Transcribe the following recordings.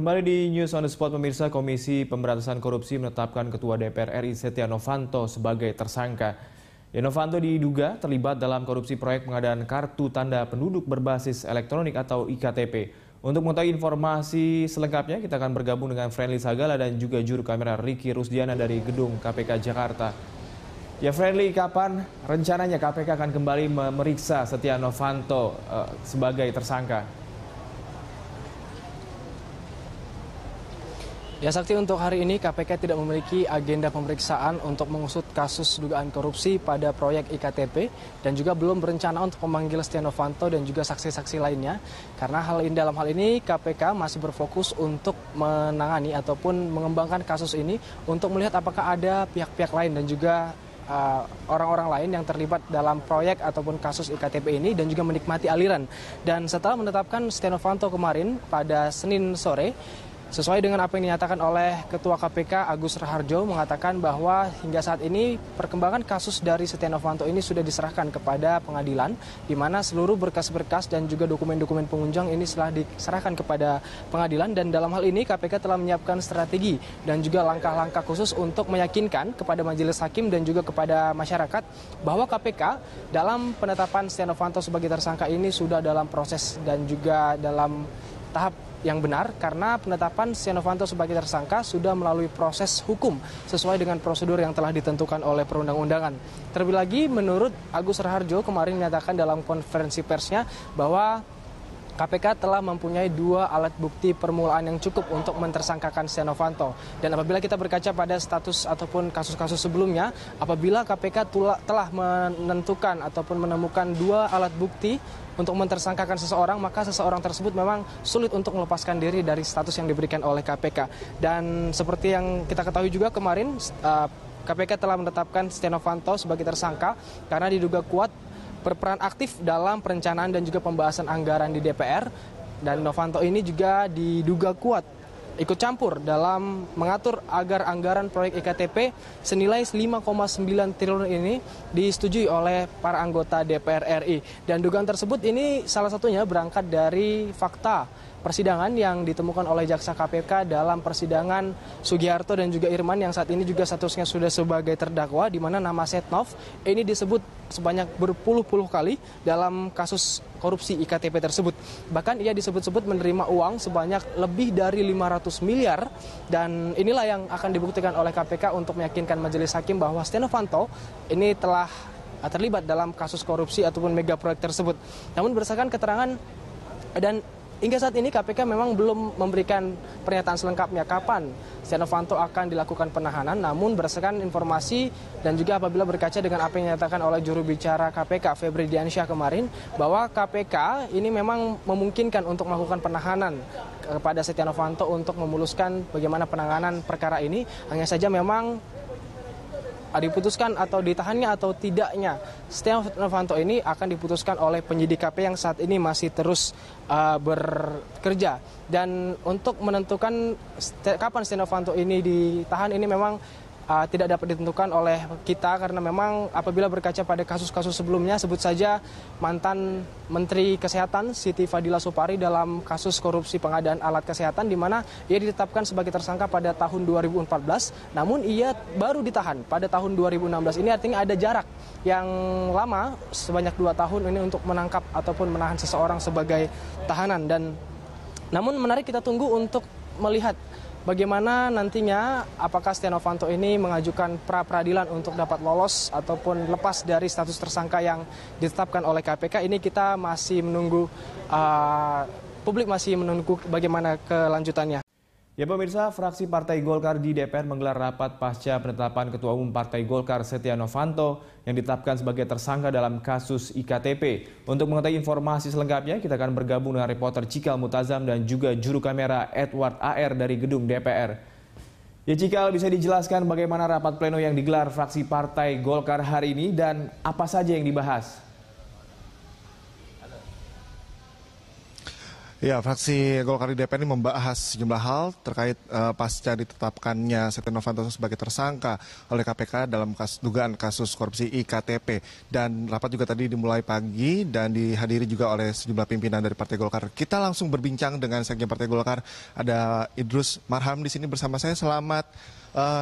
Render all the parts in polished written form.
Kembali di News on the Spot, pemirsa, Komisi Pemberantasan Korupsi menetapkan Ketua DPR RI Setia Novanto sebagai tersangka. Novanto diduga terlibat dalam korupsi proyek pengadaan kartu tanda penduduk berbasis elektronik atau IKTP. Untuk mengetahui informasi selengkapnya, kita akan bergabung dengan Friendly Sagala dan juga juru kamera Ricky Rusdiana dari Gedung KPK Jakarta. Ya Friendly, kapan rencananya KPK akan kembali memeriksa Setia Novanto sebagai tersangka? Ya Sakti, untuk hari ini KPK tidak memiliki agenda pemeriksaan untuk mengusut kasus dugaan korupsi pada proyek IKTP dan juga belum berencana untuk memanggil Setia Novanto dan juga saksi-saksi lainnya. Karena dalam hal ini KPK masih berfokus untuk menangani ataupun mengembangkan kasus ini untuk melihat apakah ada pihak-pihak lain dan juga orang-orang lain yang terlibat dalam proyek ataupun kasus IKTP ini dan juga menikmati aliran. Dan setelah menetapkan Setia Novanto kemarin pada Senin sore, sesuai dengan apa yang dinyatakan oleh Ketua KPK Agus Raharjo, mengatakan bahwa hingga saat ini perkembangan kasus dari Setia Novanto ini sudah diserahkan kepada pengadilan, di mana seluruh berkas-berkas dan juga dokumen-dokumen pengunjung ini telah diserahkan kepada pengadilan. Dan dalam hal ini KPK telah menyiapkan strategi dan juga langkah-langkah khusus untuk meyakinkan kepada majelis hakim dan juga kepada masyarakat bahwa KPK dalam penetapan Setia Novanto sebagai tersangka ini sudah dalam proses dan juga dalam tahap yang benar, karena penetapan Setia Novanto sebagai tersangka sudah melalui proses hukum sesuai dengan prosedur yang telah ditentukan oleh perundang-undangan. Terlebih lagi, menurut Agus Raharjo kemarin menyatakan dalam konferensi persnya bahwa KPK telah mempunyai 2 alat bukti permulaan yang cukup untuk mentersangkakan Setia Novanto. Dan apabila kita berkaca pada status ataupun kasus-kasus sebelumnya, apabila KPK telah menentukan ataupun menemukan 2 alat bukti untuk mentersangkakan seseorang, maka seseorang tersebut memang sulit untuk melepaskan diri dari status yang diberikan oleh KPK. Dan seperti yang kita ketahui juga kemarin, KPK telah menetapkan Setia Novanto sebagai tersangka karena diduga kuat berperan aktif dalam perencanaan dan juga pembahasan anggaran di DPR. Dan Novanto ini juga diduga kuat ikut campur dalam mengatur agar anggaran proyek IKTP senilai 5,9 triliun ini disetujui oleh para anggota DPR RI. Dan dugaan tersebut ini salah satunya berangkat dari fakta persidangan yang ditemukan oleh Jaksa KPK dalam persidangan Sugiharto dan juga Irman yang saat ini juga statusnya sudah sebagai terdakwa, di mana nama Setnov ini disebut sebanyak berpuluh-puluh kali dalam kasus korupsi IKTP tersebut. Bahkan ia disebut-sebut menerima uang sebanyak lebih dari 500 miliar, dan inilah yang akan dibuktikan oleh KPK untuk meyakinkan majelis hakim bahwa Setia Novanto ini telah terlibat dalam kasus korupsi ataupun mega proyek tersebut. Namun berdasarkan keterangan dan hingga saat ini KPK memang belum memberikan pernyataan selengkapnya kapan Setia Novanto akan dilakukan penahanan. Namun berdasarkan informasi dan juga apabila berkaca dengan apa yang dinyatakan oleh juru bicara KPK Febri Diansyah kemarin, bahwa KPK ini memang memungkinkan untuk melakukan penahanan kepada Setia Novanto untuk memuluskan bagaimana penanganan perkara ini. Hanya saja memang diputuskan atau ditahannya atau tidaknya Setia Novanto ini akan diputuskan oleh penyidik KPK yang saat ini masih terus bekerja. Dan untuk menentukan kapan Setia Novanto ini ditahan ini memang tidak dapat ditentukan oleh kita, karena memang apabila berkaca pada kasus-kasus sebelumnya, sebut saja mantan Menteri Kesehatan Siti Fadila Supari dalam kasus korupsi pengadaan alat kesehatan, di mana ia ditetapkan sebagai tersangka pada tahun 2014, namun ia baru ditahan pada tahun 2016. Ini artinya ada jarak yang lama sebanyak 2 tahun ini untuk menangkap ataupun menahan seseorang sebagai tahanan. Dan namun menarik kita tunggu untuk melihat bagaimana nantinya apakah Setia Novanto ini mengajukan pra-peradilan untuk dapat lolos ataupun lepas dari status tersangka yang ditetapkan oleh KPK. Ini kita masih menunggu, publik masih menunggu bagaimana kelanjutannya. Ya pemirsa, fraksi Partai Golkar di DPR menggelar rapat pasca penetapan Ketua Umum Partai Golkar Setia Novanto yang ditetapkan sebagai tersangka dalam kasus IKTP. Untuk mengetahui informasi selengkapnya, kita akan bergabung dengan reporter Cikal Mutazam dan juga juru kamera Edward AR dari gedung DPR. Ya Cikal, bisa dijelaskan bagaimana rapat pleno yang digelar fraksi Partai Golkar hari ini dan apa saja yang dibahas? Ya, fraksi Golkar di DPR ini membahas sejumlah hal terkait pasca ditetapkannya Setia Novanto sebagai tersangka oleh KPK dalam dugaan kasus korupsi IKTP. Dan rapat juga tadi dimulai pagi dan dihadiri juga oleh sejumlah pimpinan dari Partai Golkar. Kita langsung berbincang dengan Sekjen Partai Golkar, ada Idrus Marham di sini bersama saya. Selamat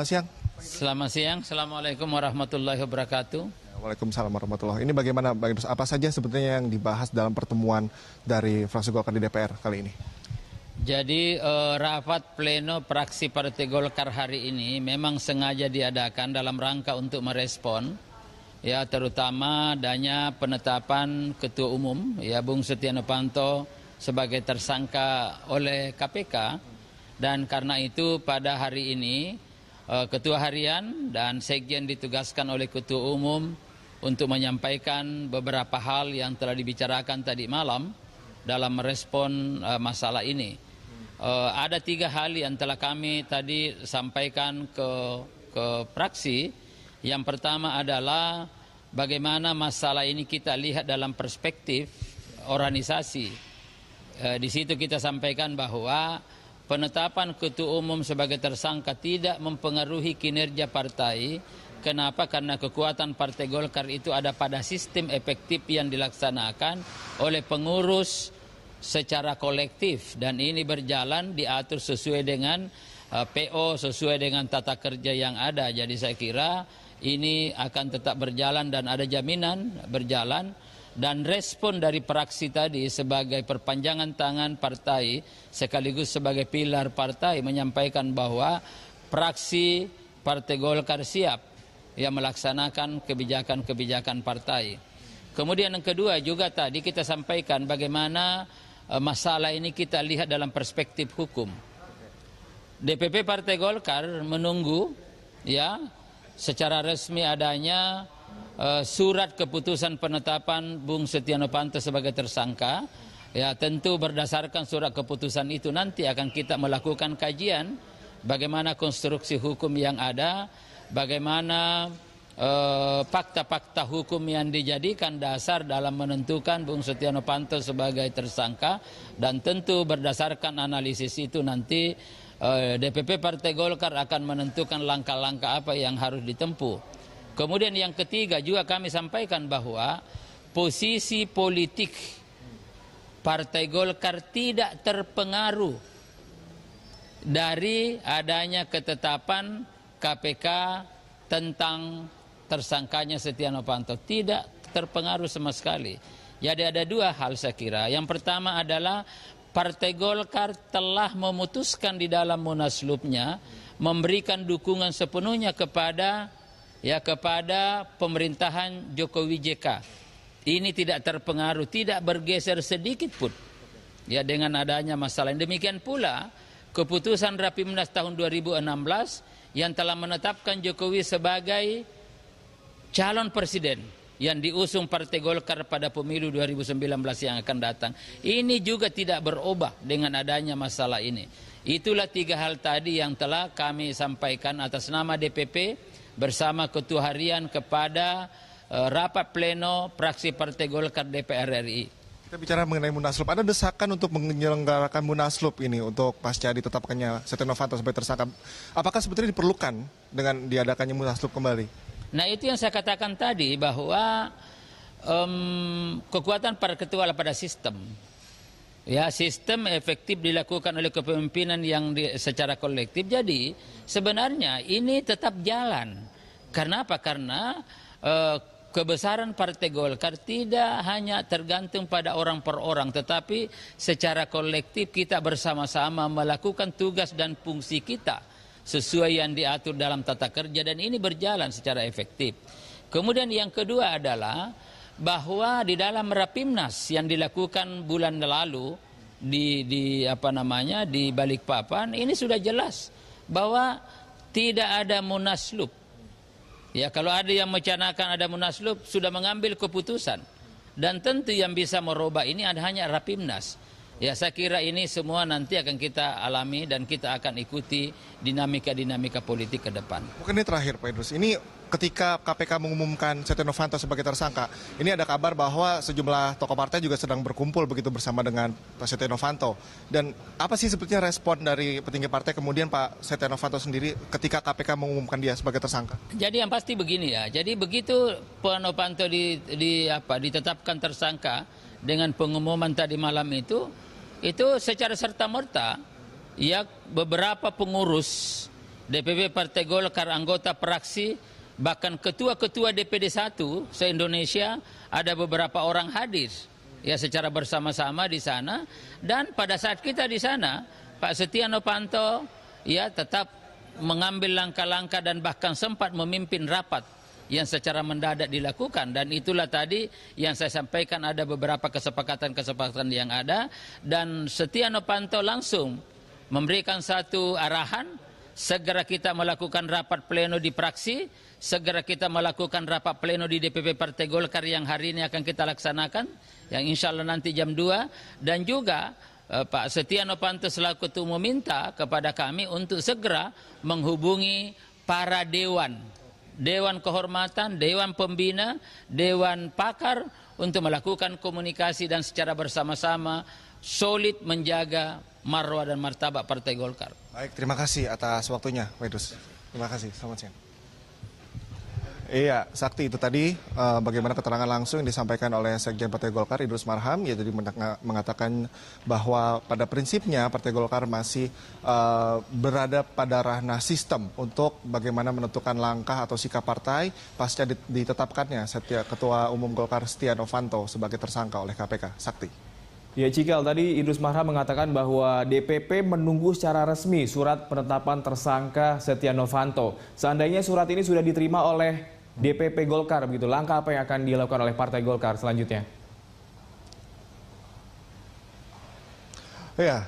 siang. Selamat siang, Assalamualaikum warahmatullahi wabarakatuh. Waalaikumsalam warahmatullahi. Ini bagaimana, Bang Idrus? Apa saja sebetulnya yang dibahas dalam pertemuan dari fraksi Golkar di DPR kali ini? Jadi rapat pleno praksi Partai Golkar hari ini memang sengaja diadakan dalam rangka untuk merespon ya terutama adanya penetapan Ketua Umum ya Bung Setia Novanto sebagai tersangka oleh KPK, dan karena itu pada hari ini Ketua Harian dan Sekjen ditugaskan oleh Ketua Umum untuk menyampaikan beberapa hal yang telah dibicarakan tadi malam dalam merespon masalah ini. Ada 3 hal yang telah kami tadi sampaikan ke praksi. Yang pertama adalah bagaimana masalah ini kita lihat dalam perspektif organisasi. Di situ kita sampaikan bahwa penetapan Ketua Umum sebagai tersangka tidak mempengaruhi kinerja partai. Kenapa? Karena kekuatan Partai Golkar itu ada pada sistem efektif yang dilaksanakan oleh pengurus secara kolektif, dan ini berjalan diatur sesuai dengan PO, sesuai dengan tata kerja yang ada. Jadi saya kira ini akan tetap berjalan dan ada jaminan berjalan. Dan respon dari praksi tadi sebagai perpanjangan tangan partai sekaligus sebagai pilar partai menyampaikan bahwa praksi Partai Golkar siap yang melaksanakan kebijakan-kebijakan partai. Kemudian yang kedua juga tadi kita sampaikan bagaimana masalah ini kita lihat dalam perspektif hukum. DPP Partai Golkar menunggu ya secara resmi adanya surat keputusan penetapan Bung Setia Novanto sebagai tersangka. Ya, tentu berdasarkan surat keputusan itu nanti akan kita melakukan kajian bagaimana konstruksi hukum yang ada, bagaimana fakta-fakta hukum yang dijadikan dasar dalam menentukan Bung Setia Novanto sebagai tersangka, dan tentu berdasarkan analisis itu nanti DPP Partai Golkar akan menentukan langkah-langkah apa yang harus ditempuh. Kemudian yang ketiga juga kami sampaikan bahwa posisi politik Partai Golkar tidak terpengaruh dari adanya ketetapan KPK tentang tersangkanya Setia Novanto. Tidak terpengaruh sama sekali. Jadi ada 2 hal saya kira. Yang pertama adalah Partai Golkar telah memutuskan di dalam munaslupnya memberikan dukungan sepenuhnya kepada pemerintahan Jokowi JK. Ini tidak terpengaruh, tidak bergeser sedikit pun ya dengan adanya masalah. Demikian pula keputusan Rapimnas tahun 2016 yang telah menetapkan Jokowi sebagai calon presiden yang diusung Partai Golkar pada pemilu 2019 yang akan datang. Ini juga tidak berubah dengan adanya masalah ini. Itulah 3 hal tadi yang telah kami sampaikan atas nama DPP bersama Ketua Harian kepada rapat pleno praksi Partai Golkar DPR RI. Kita bicara mengenai Munaslup. Ada desakan untuk menyelenggarakan Munaslup ini untuk pasca ditetapkannya Setia Novanto sebagai tersangka. Apakah sebetulnya diperlukan dengan diadakannya Munaslup kembali? Nah, itu yang saya katakan tadi bahwa kekuatan para ketua pada sistem. Ya, sistem efektif dilakukan oleh kepemimpinan yang secara kolektif. Jadi sebenarnya ini tetap jalan. Karena apa? Karena kebesaran Partai Golkar tidak hanya tergantung pada orang per orang, tetapi secara kolektif kita bersama-sama melakukan tugas dan fungsi kita sesuai yang diatur dalam tata kerja, dan ini berjalan secara efektif. Kemudian yang kedua adalah bahwa di dalam Rapimnas yang dilakukan bulan lalu di Balikpapan ini sudah jelas bahwa tidak ada munaslup. Ya, kalau ada yang mencanangkan ada munaslup sudah mengambil keputusan, dan tentu yang bisa merubah ini hanya Rapimnas. Ya, saya kira ini semua nanti akan kita alami dan kita akan ikuti dinamika-dinamika politik ke depan. Mungkin ini terakhir Pak Idrus, ini ketika KPK mengumumkan Setia Novanto sebagai tersangka, ini ada kabar bahwa sejumlah tokoh partai juga sedang berkumpul begitu bersama dengan Pak Setia Novanto. Dan apa sih sebetulnya respon dari petinggi partai kemudian Pak Setia Novanto sendiri ketika KPK mengumumkan dia sebagai tersangka? Jadi yang pasti begini ya, jadi begitu Pak Novanto ditetapkan tersangka dengan pengumuman tadi malam itu secara serta-merta ya beberapa pengurus DPP Partai Golkar, anggota praksi, bahkan ketua-ketua DPD 1 se-Indonesia ada beberapa orang hadir ya secara bersama-sama di sana. Dan pada saat kita di sana Pak Setia Novanto ya tetap mengambil langkah-langkah dan bahkan sempat memimpin rapat yang secara mendadak dilakukan, dan itulah tadi yang saya sampaikan ada beberapa kesepakatan-kesepakatan yang ada, dan Setia Novanto langsung memberikan satu arahan, segera kita melakukan rapat pleno di praksi, segera kita melakukan rapat pleno di DPP Partai Golkar yang hari ini akan kita laksanakan, yang insya Allah nanti jam 2, dan juga Pak Setia Novanto selaku ketua meminta kepada kami untuk segera menghubungi para Dewan Kehormatan, Dewan Pembina, Dewan Pakar untuk melakukan komunikasi dan secara bersama-sama solid menjaga marwah dan martabat Partai Golkar. Baik, terima kasih atas waktunya Pak Idrus. Terima kasih, selamat siang. Iya, Sakti, itu tadi bagaimana keterangan langsung yang disampaikan oleh Sekjen Partai Golkar Idrus Marham, yaitu mengatakan bahwa pada prinsipnya Partai Golkar masih berada pada ranah sistem untuk bagaimana menentukan langkah atau sikap partai pasca ditetapkannya Ketua Umum Golkar Setia Novanto sebagai tersangka oleh KPK. Sakti. Ya, Cikal, tadi Idrus Marham mengatakan bahwa DPP menunggu secara resmi surat penetapan tersangka Setia Novanto. Seandainya surat ini sudah diterima oleh DPP Golkar, begitu, langkah apa yang akan dilakukan oleh Partai Golkar selanjutnya? Ya,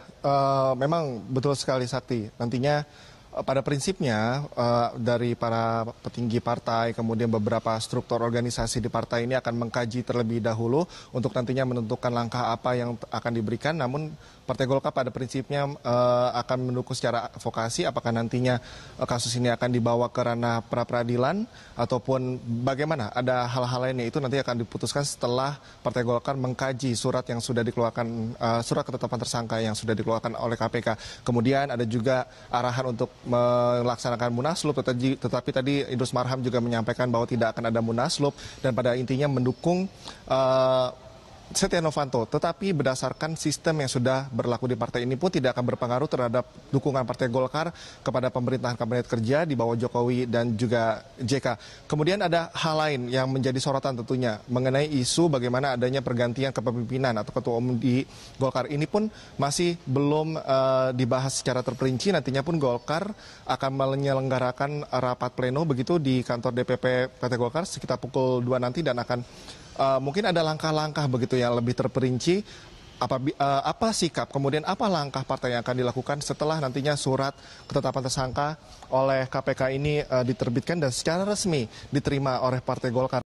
memang betul sekali Sakti. Nantinya pada prinsipnya dari para petinggi partai, kemudian beberapa struktur organisasi di partai ini akan mengkaji terlebih dahulu untuk nantinya menentukan langkah apa yang akan diberikan. Namun Partai Golkar pada prinsipnya akan mendukung secara advokasi apakah nantinya kasus ini akan dibawa ke ranah pra-peradilan ataupun bagaimana. Ada hal-hal lainnya, itu nanti akan diputuskan setelah Partai Golkar mengkaji surat yang sudah dikeluarkan, surat ketetapan tersangka yang sudah dikeluarkan oleh KPK. Kemudian ada juga arahan untuk melaksanakan munaslup, tetapi tadi Idrus Marham juga menyampaikan bahwa tidak akan ada munaslup dan pada intinya mendukung Setia Novanto, tetapi berdasarkan sistem yang sudah berlaku di partai ini pun tidak akan berpengaruh terhadap dukungan Partai Golkar kepada pemerintahan kabinet kerja di bawah Jokowi dan juga JK. Kemudian ada hal lain yang menjadi sorotan tentunya mengenai isu bagaimana adanya pergantian kepemimpinan atau ketua umum di Golkar. Ini pun masih belum dibahas secara terperinci. Nantinya pun Golkar akan menyelenggarakan rapat pleno begitu di kantor DPP Partai Golkar sekitar pukul 2 nanti, dan akan mungkin ada langkah-langkah begitu yang lebih terperinci apa sikap, kemudian apa langkah partai yang akan dilakukan setelah nantinya surat ketetapan tersangka oleh KPK ini diterbitkan dan secara resmi diterima oleh Partai Golkar.